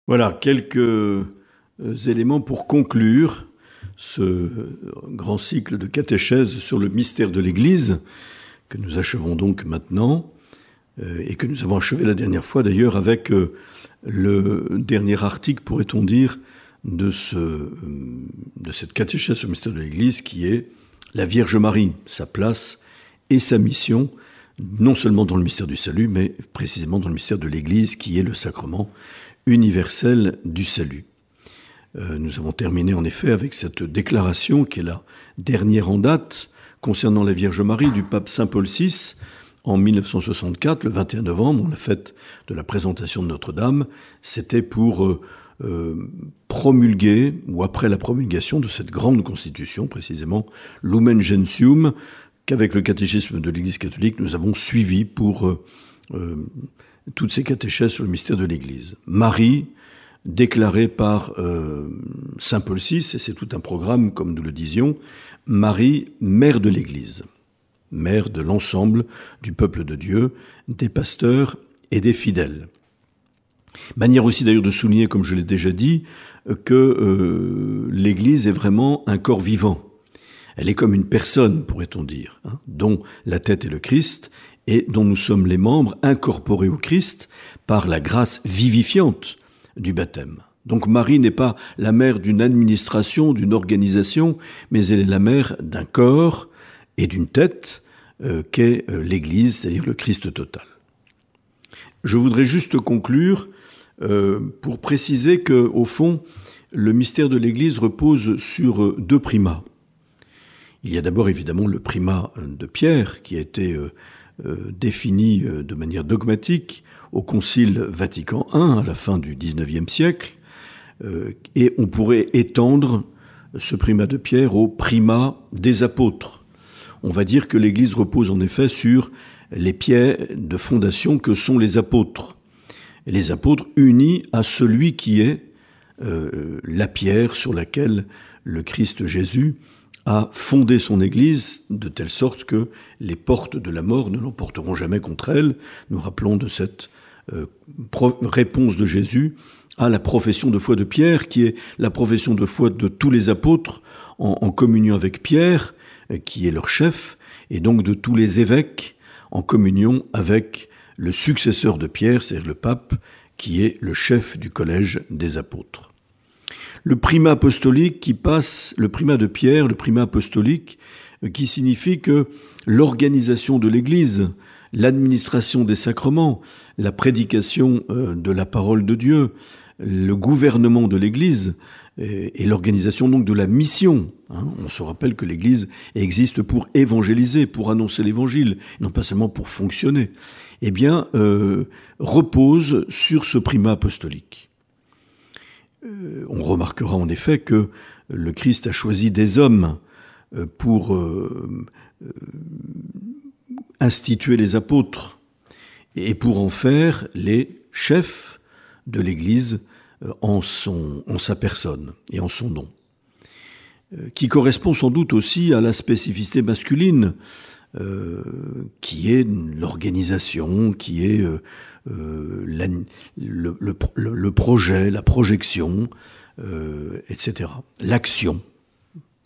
Voilà, quelques éléments pour conclure ce grand cycle de catéchèse sur le mystère de l'Église, que nous achevons donc maintenant, et que nous avons achevé la dernière fois d'ailleurs avec le dernier article, pourrait-on dire, de cette catéchèse sur le mystère de l'Église, qui est la Vierge Marie, sa place et sa mission, non seulement dans le mystère du salut, mais précisément dans le mystère de l'Église, qui est le sacrement universel du salut. Nous avons terminé en effet avec cette déclaration qui est la dernière en date concernant la Vierge Marie du pape Saint Paul VI en 1964, le 21 novembre, la fête de la présentation de Notre-Dame. C'était pour promulguer, ou après la promulgation de cette grande constitution, précisément Lumen Gentium, qu'avec le catéchisme de l'Église catholique, nous avons suivi pour toutes ces catéchèses sur le mystère de l'Église. Marie, déclarée par Saint Paul VI, et c'est tout un programme, comme nous le disions, Marie, mère de l'Église, mère de l'ensemble du peuple de Dieu, des pasteurs et des fidèles. Manière aussi d'ailleurs de souligner, comme je l'ai déjà dit, que l'Église est vraiment un corps vivant. Elle est comme une personne, pourrait-on dire, dont la tête est le Christ et dont nous sommes les membres incorporés au Christ par la grâce vivifiante du baptême. Donc Marie n'est pas la mère d'une administration, d'une organisation, mais elle est la mère d'un corps et d'une tête qu'est l'Église, c'est-à-dire le Christ total. Je voudrais juste conclure pour préciser qu'au fond, le mystère de l'Église repose sur deux primats. Il y a d'abord évidemment le primat de Pierre qui a été défini de manière dogmatique au Concile Vatican I à la fin du XIXe siècle, et on pourrait étendre ce primat de Pierre au primat des apôtres. On va dire que l'Église repose en effet sur les pierres de fondation que sont les apôtres. Et les apôtres unis à celui qui est la pierre sur laquelle le Christ Jésus a fondé son Église de telle sorte que les portes de la mort ne l'emporteront jamais contre elle. Nous rappelons de cette réponse de Jésus à la profession de foi de Pierre, qui est la profession de foi de tous les apôtres en communion avec Pierre, qui est leur chef, et donc de tous les évêques en communion avec le successeur de Pierre, c'est-à-dire le pape, qui est le chef du collège des apôtres. Le primat apostolique qui passe, le primat de Pierre, le primat apostolique, qui signifie que l'organisation de l'Église, l'administration des sacrements, la prédication de la parole de Dieu, le gouvernement de l'Église et l'organisation donc de la mission. On se rappelle que l'Église existe pour évangéliser, pour annoncer l'Évangile, non pas seulement pour fonctionner. Eh bien, repose sur ce primat apostolique. On remarquera en effet que le Christ a choisi des hommes pour instituer les apôtres et pour en faire les chefs de l'Église en sa personne et en son nom, qui correspond sans doute aussi à la spécificité masculine, qui est l'organisation, qui est le projet, la projection, etc. L'action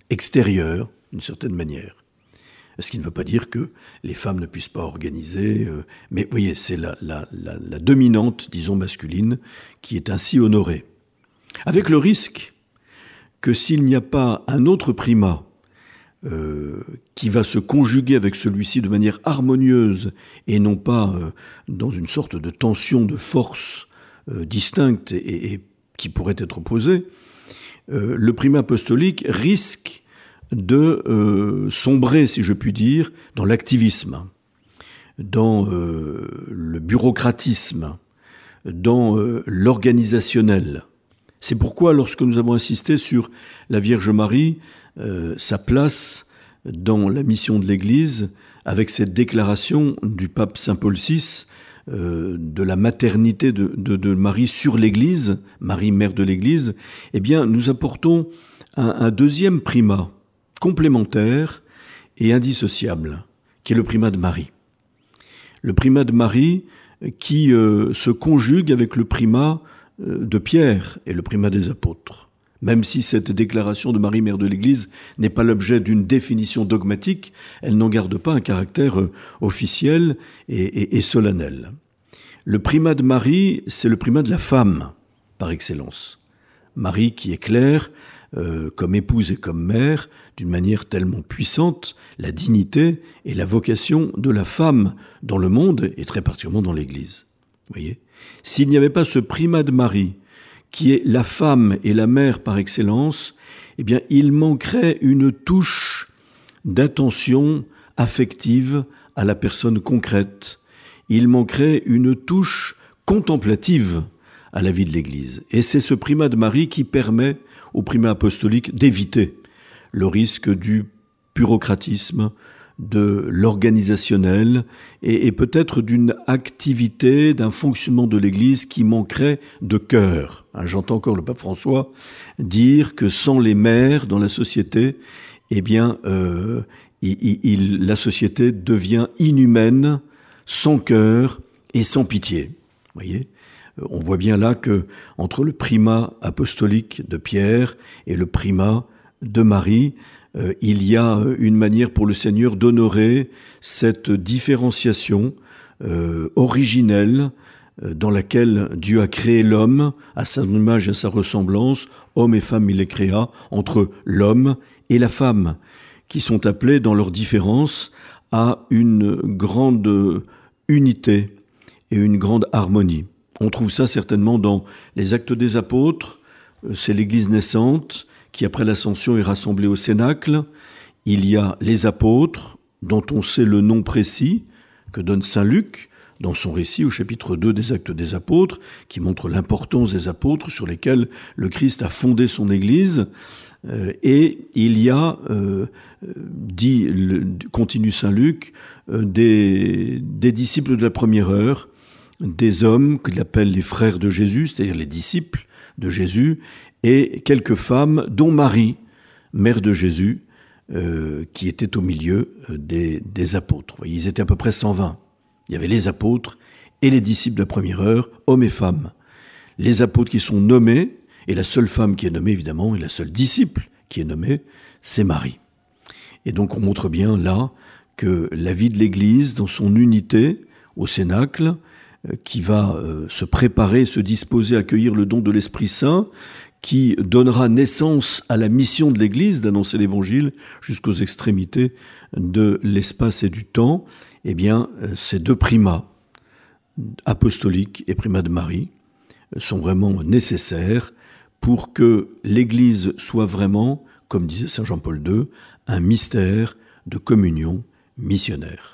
extérieure, d'une certaine manière. Ce qui ne veut pas dire que les femmes ne puissent pas organiser, mais vous voyez, c'est la dominante, disons, masculine, qui est ainsi honorée. Avec le risque que s'il n'y a pas un autre primat qui va se conjuguer avec celui-ci de manière harmonieuse et non pas dans une sorte de tension de force distincte et qui pourrait être opposée, le primat apostolique risque de sombrer, si je puis dire, dans l'activisme, dans le bureaucratisme, dans l'organisationnel. C'est pourquoi, lorsque nous avons insisté sur la Vierge Marie, sa place dans la mission de l'Église, avec cette déclaration du pape Saint Paul VI de la maternité de Marie sur l'Église, Marie, mère de l'Église, eh bien, nous apportons un deuxième primat complémentaire et indissociable, qui est le primat de Marie. Le primat de Marie qui se conjugue avec le primat de Pierre et le primat des apôtres. Même si cette déclaration de Marie, mère de l'Église, n'est pas l'objet d'une définition dogmatique, elle n'en garde pas un caractère officiel et solennel. Le primat de Marie, c'est le primat de la femme, par excellence. Marie qui éclaire, comme épouse et comme mère, d'une manière tellement puissante, la dignité et la vocation de la femme dans le monde, et très particulièrement dans l'Église. Voyez ? S'il n'y avait pas ce primat de Marie, qui est la femme et la mère par excellence, eh bien, il manquerait une touche d'attention affective à la personne concrète. Il manquerait une touche contemplative à la vie de l'Église. Et c'est ce primat de Marie qui permet au primat apostolique d'éviter le risque du bureaucratisme, de l'organisationnel et peut-être d'une activité, d'un fonctionnement de l'Église qui manquerait de cœur. J'entends encore le pape François dire que sans les mères dans la société, eh bien, la société devient inhumaine, sans cœur et sans pitié. Vous voyez ? On voit bien là que entre le primat apostolique de Pierre et le primat de Marie, il y a une manière pour le Seigneur d'honorer cette différenciation originelle dans laquelle Dieu a créé l'homme à sa image et à sa ressemblance, homme et femme il les créa, entre l'homme et la femme, qui sont appelés dans leur différence à une grande unité et une grande harmonie. On trouve ça certainement dans les Actes des Apôtres, c'est l'Église naissante, qui après l'ascension est rassemblée au Cénacle. Il y a les apôtres, dont on sait le nom précis que donne saint Luc dans son récit au chapitre 2 des Actes des Apôtres, qui montre l'importance des apôtres sur lesquels le Christ a fondé son Église. Et il y a, continue saint Luc, des disciples de la première heure, des hommes qu'il appelle les frères de Jésus, c'est-à-dire les disciples de Jésus, et quelques femmes, dont Marie, mère de Jésus, qui était au milieu des apôtres. Vous voyez, ils étaient à peu près 120. Il y avait les apôtres et les disciples de la première heure, hommes et femmes. Les apôtres qui sont nommés, et la seule femme qui est nommée, évidemment, et la seule disciple qui est nommée, c'est Marie. Et donc on montre bien là que la vie de l'Église, dans son unité, au Cénacle, qui va se préparer, se disposer à accueillir le don de l'Esprit Saint, qui donnera naissance à la mission de l'Église d'annoncer l'Évangile jusqu'aux extrémités de l'espace et du temps, eh bien, ces deux primats, apostoliques et primat de Marie, sont vraiment nécessaires pour que l'Église soit vraiment, comme disait saint Jean-Paul II, un mystère de communion missionnaire.